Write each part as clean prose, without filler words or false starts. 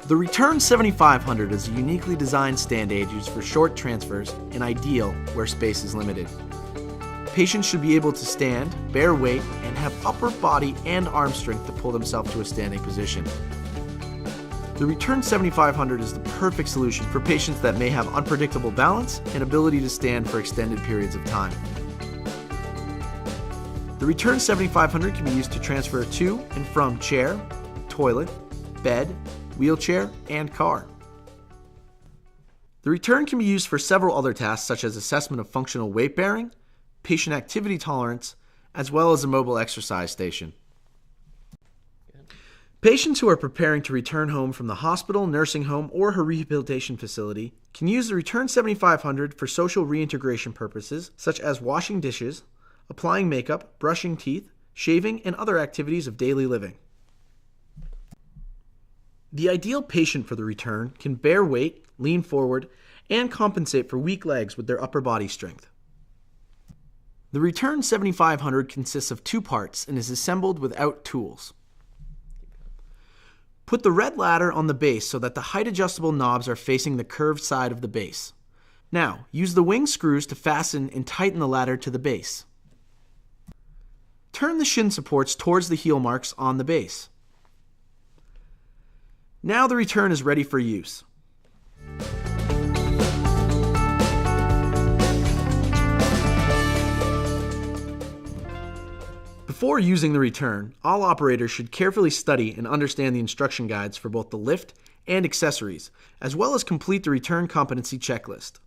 The ReTurn7500 is a uniquely designed stand aid used for short transfers and ideal where space is limited. Patients should be able to stand, bear weight, and have upper body and arm strength to pull themselves to a standing position. The ReTurn7500 is the perfect solution for patients that may have unpredictable balance and ability to stand for extended periods of time. The ReTurn7500 can be used to transfer to and from chair, toilet, bed, wheelchair, and car. The return can be used for several other tasks such as assessment of functional weight bearing, patient activity tolerance, as well as a mobile exercise station. Patients who are preparing to return home from the hospital, nursing home, or her rehabilitation facility can use the ReTurn7500 for social reintegration purposes such as washing dishes, applying makeup, brushing teeth, shaving, and other activities of daily living. The ideal patient for the return can bear weight, lean forward, and compensate for weak legs with their upper body strength. The ReTurn7500 consists of two parts and is assembled without tools. Put the red ladder on the base so that the height adjustable knobs are facing the curved side of the base. Now, use the wing screws to fasten and tighten the ladder to the base. Turn the shin supports towards the heel marks on the base. Now the return is ready for use. Before using the return, all operators should carefully study and understand the instruction guides for both the lift and accessories, as well as complete the return competency checklist.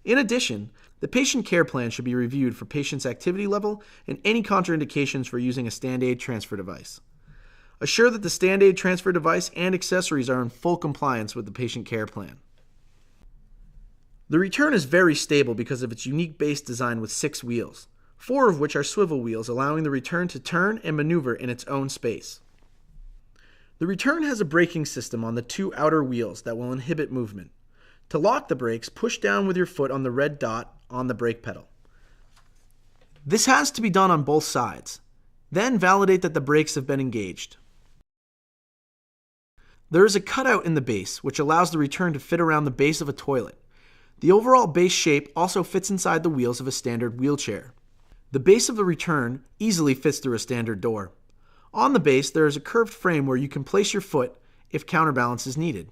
In addition, the patient care plan should be reviewed for patient's activity level and any contraindications for using a stand aid transfer device. Assure that the stand aid transfer device and accessories are in full compliance with the patient care plan. The return is very stable because of its unique base design with 6 wheels, 4 of which are swivel wheels, allowing the return to turn and maneuver in its own space. The return has a braking system on the 2 outer wheels that will inhibit movement. To lock the brakes, push down with your foot on the red dot on the brake pedal. This has to be done on both sides. Then validate that the brakes have been engaged. There is a cutout in the base, which allows the return to fit around the base of a toilet. The overall base shape also fits inside the wheels of a standard wheelchair. The base of the return easily fits through a standard door. On the base, there is a curved frame where you can place your foot if counterbalance is needed.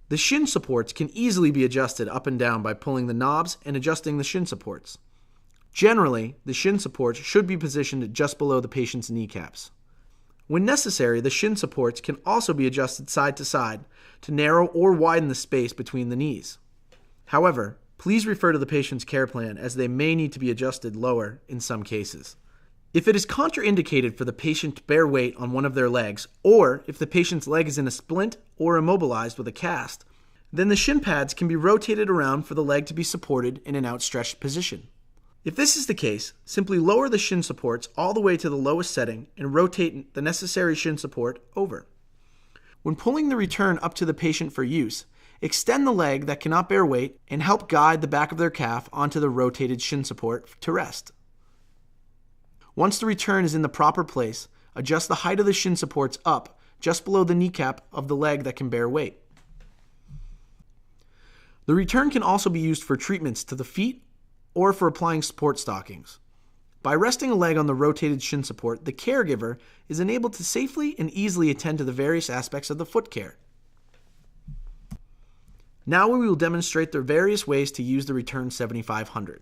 The shin supports can easily be adjusted up and down by pulling the knobs and adjusting the shin supports. Generally, the shin supports should be positioned just below the patient's kneecaps. When necessary, the shin supports can also be adjusted side to narrow or widen the space between the knees. However, please refer to the patient's care plan as they may need to be adjusted lower in some cases. If it is contraindicated for the patient to bear weight on one of their legs, or if the patient's leg is in a splint or immobilized with a cast, then the shin pads can be rotated around for the leg to be supported in an outstretched position. If this is the case, simply lower the shin supports all the way to the lowest setting and rotate the necessary shin support over. When pulling the return up to the patient for use, extend the leg that cannot bear weight and help guide the back of their calf onto the rotated shin support to rest. Once the return is in the proper place, adjust the height of the shin supports up just below the kneecap of the leg that can bear weight. The return can also be used for treatments to the feet or for applying support stockings. By resting a leg on the rotated shin support, the caregiver is enabled to safely and easily attend to the various aspects of the foot care. Now we will demonstrate the various ways to use the ReTurn7500.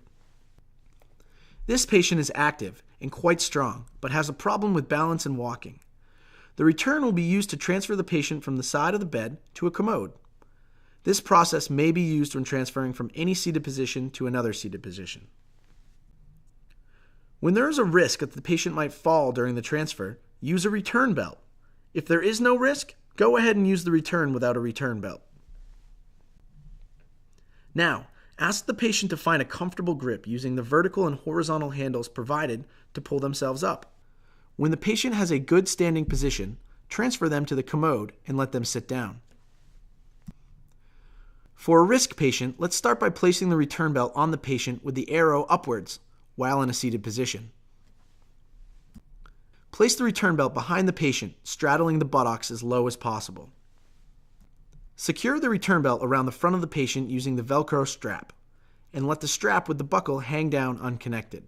This patient is active and quite strong, but has a problem with balance and walking. The return will be used to transfer the patient from the side of the bed to a commode. This process may be used when transferring from any seated position to another seated position. When there is a risk that the patient might fall during the transfer, use a return belt. If there is no risk, go ahead and use the return without a return belt. Now, ask the patient to find a comfortable grip using the vertical and horizontal handles provided to pull themselves up. When the patient has a good standing position, transfer them to the commode and let them sit down. For a risk patient, let's start by placing the return belt on the patient with the arrow upwards while in a seated position. Place the return belt behind the patient, straddling the buttocks as low as possible. Secure the return belt around the front of the patient using the Velcro strap, and let the strap with the buckle hang down unconnected.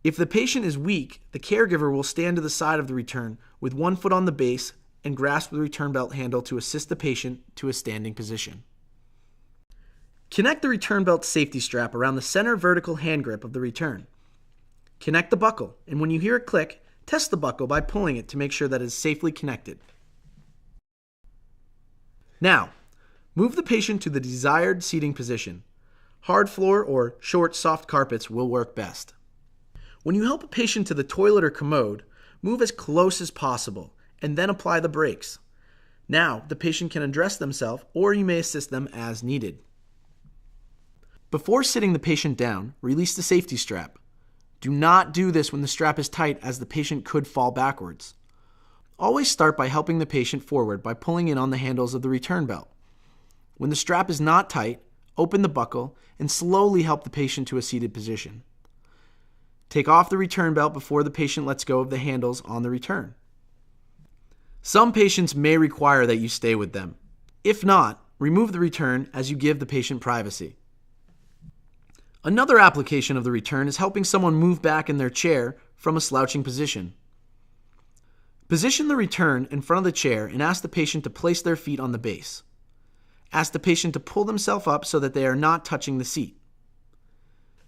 If the patient is weak, the caregiver will stand to the side of the return with one foot on the base and grasp the return belt handle to assist the patient to a standing position. Connect the return belt safety strap around the center vertical hand grip of the return. Connect the buckle, and when you hear it click, test the buckle by pulling it to make sure that it is safely connected. Now, move the patient to the desired seating position. Hard floor or short, soft carpets will work best. When you help a patient to the toilet or commode, move as close as possible and then apply the brakes. Now, the patient can undress themselves, or you may assist them as needed. Before sitting the patient down, release the safety strap. Do not do this when the strap is tight, as the patient could fall backwards. Always start by helping the patient forward by pulling in on the handles of the return belt. When the strap is not tight, open the buckle and slowly help the patient to a seated position. Take off the return belt before the patient lets go of the handles on the return. Some patients may require that you stay with them. If not, remove the return as you give the patient privacy. Another application of the return is helping someone move back in their chair from a slouching position. Position the return in front of the chair and ask the patient to place their feet on the base. Ask the patient to pull themselves up so that they are not touching the seat.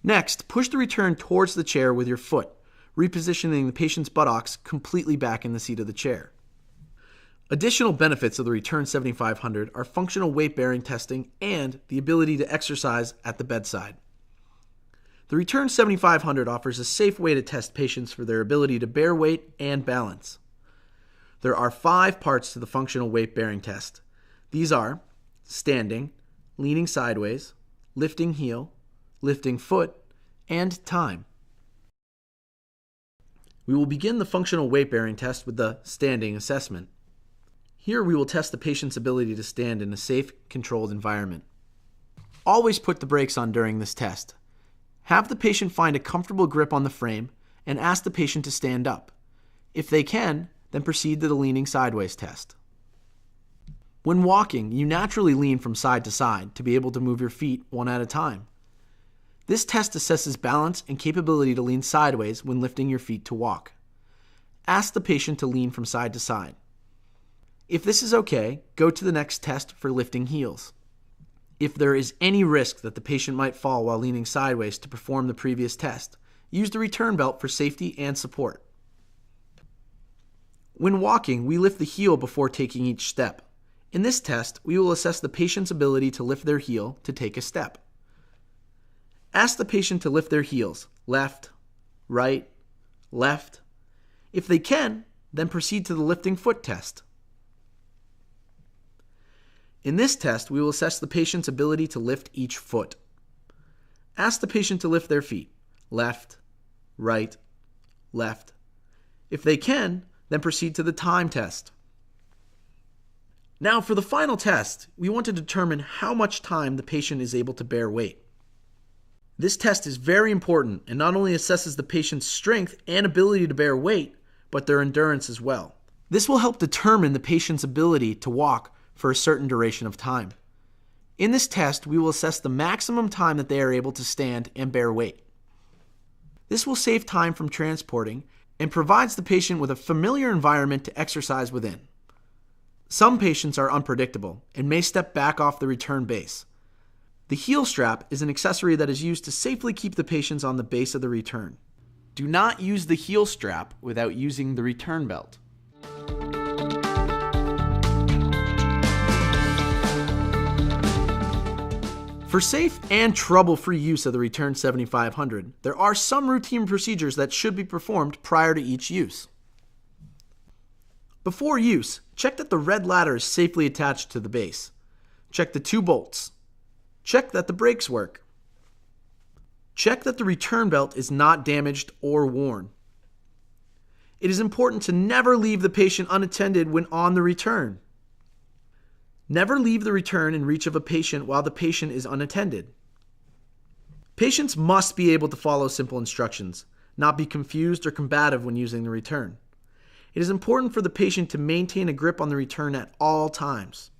Next, push the return towards the chair with your foot, repositioning the patient's buttocks completely back in the seat of the chair. Additional benefits of the ReTurn7500 are functional weight-bearing testing and the ability to exercise at the bedside. The ReTurn7500 offers a safe way to test patients for their ability to bear weight and balance. There are 5 parts to the functional weight-bearing test. These are standing, leaning sideways, lifting heel, lifting foot, and time. We will begin the functional weight-bearing test with the standing assessment. Here we will test the patient's ability to stand in a safe, controlled environment. Always put the brakes on during this test. Have the patient find a comfortable grip on the frame and ask the patient to stand up. If they can, then proceed to the leaning sideways test. When walking, you naturally lean from side to side to be able to move your feet one at a time. This test assesses balance and capability to lean sideways when lifting your feet to walk. Ask the patient to lean from side to side. If this is okay, go to the next test for lifting heels. If there is any risk that the patient might fall while leaning sideways to perform the previous test, use the return belt for safety and support. When walking, we lift the heel before taking each step. In this test, we will assess the patient's ability to lift their heel to take a step. Ask the patient to lift their heels, left, right, left. If they can, then proceed to the lifting foot test. In this test, we will assess the patient's ability to lift each foot. Ask the patient to lift their feet, left, right, left. If they can, then proceed to the time test. Now for the final test, we want to determine how much time the patient is able to bear weight. This test is very important and not only assesses the patient's strength and ability to bear weight, but their endurance as well. This will help determine the patient's ability to walk for a certain duration of time. In this test, we will assess the maximum time that they are able to stand and bear weight. This will save time from transporting and provides the patient with a familiar environment to exercise within. Some patients are unpredictable and may step back off the return base. The heel strap is an accessory that is used to safely keep the patients on the base of the return. Do not use the heel strap without using the return belt. For safe and trouble-free use of the ReTurn7500, there are some routine procedures that should be performed prior to each use. Before use, check that the red ladder is safely attached to the base. Check the 2 bolts. Check that the brakes work. Check that the return belt is not damaged or worn. It is important to never leave the patient unattended when on the return. Never leave the return in reach of a patient while the patient is unattended. Patients must be able to follow simple instructions, not be confused or combative when using the return. it is important for the patient to maintain a grip on the return at all times.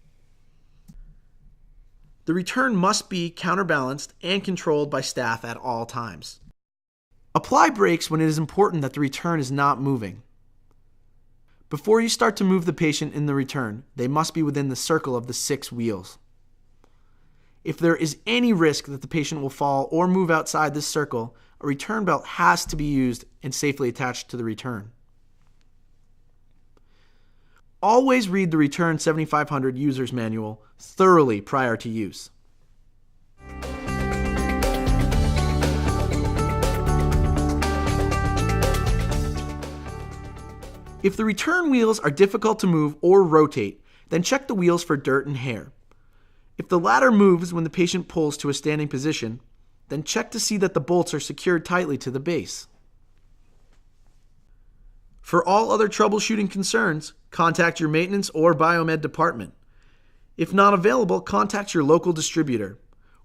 The return must be counterbalanced and controlled by staff at all times. Apply brakes when it is important that the return is not moving. Before you start to move the patient in the return, they must be within the circle of the 6 wheels. If there is any risk that the patient will fall or move outside this circle, a return belt has to be used and safely attached to the return. Always read the ReTurn7500 user's manual thoroughly prior to use. If the return wheels are difficult to move or rotate, then check the wheels for dirt and hair. If the latter moves when the patient pulls to a standing position, then check to see that the bolts are secured tightly to the base. For all other troubleshooting concerns, contact your maintenance or biomed department. If not available, contact your local distributor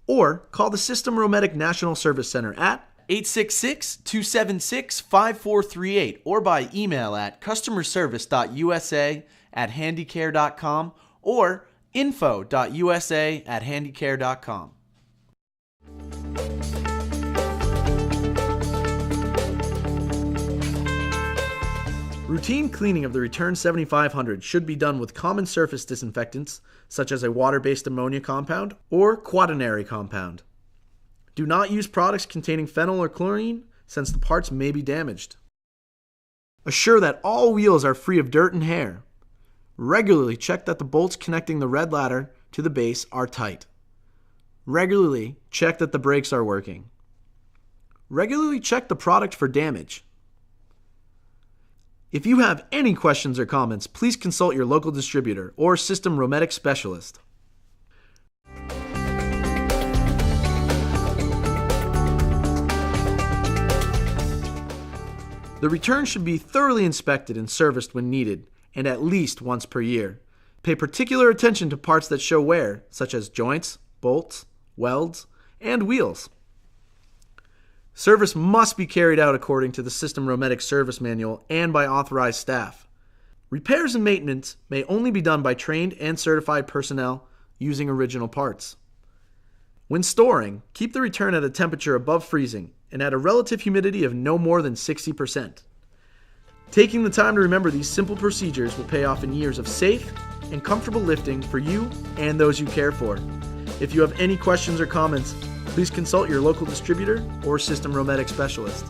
or call the System Romedic National Service Center at 866-276-5438 or by email at customerservice.usa@handycare.com or info.usa@handycare.com. Routine cleaning of the ReTurn7500 should be done with common surface disinfectants such as a water-based ammonia compound or quaternary compound. Do not use products containing phenyl or chlorine since the parts may be damaged. Assure that all wheels are free of dirt and hair. Regularly check that the bolts connecting the red ladder to the base are tight. Regularly check that the brakes are working. Regularly check the product for damage. If you have any questions or comments, please consult your local distributor or System Romedic specialist. The return should be thoroughly inspected and serviced when needed, and at least once per year. Pay particular attention to parts that show wear, such as joints, bolts, welds, and wheels. Service must be carried out according to the System Romedic Service Manual and by authorized staff. Repairs and maintenance may only be done by trained and certified personnel using original parts. When storing, keep the return at a temperature above freezing and at a relative humidity of no more than 60%. Taking the time to remember these simple procedures will pay off in years of safe and comfortable lifting for you and those you care for. If you have any questions or comments, please consult your local distributor or System Romedic specialist.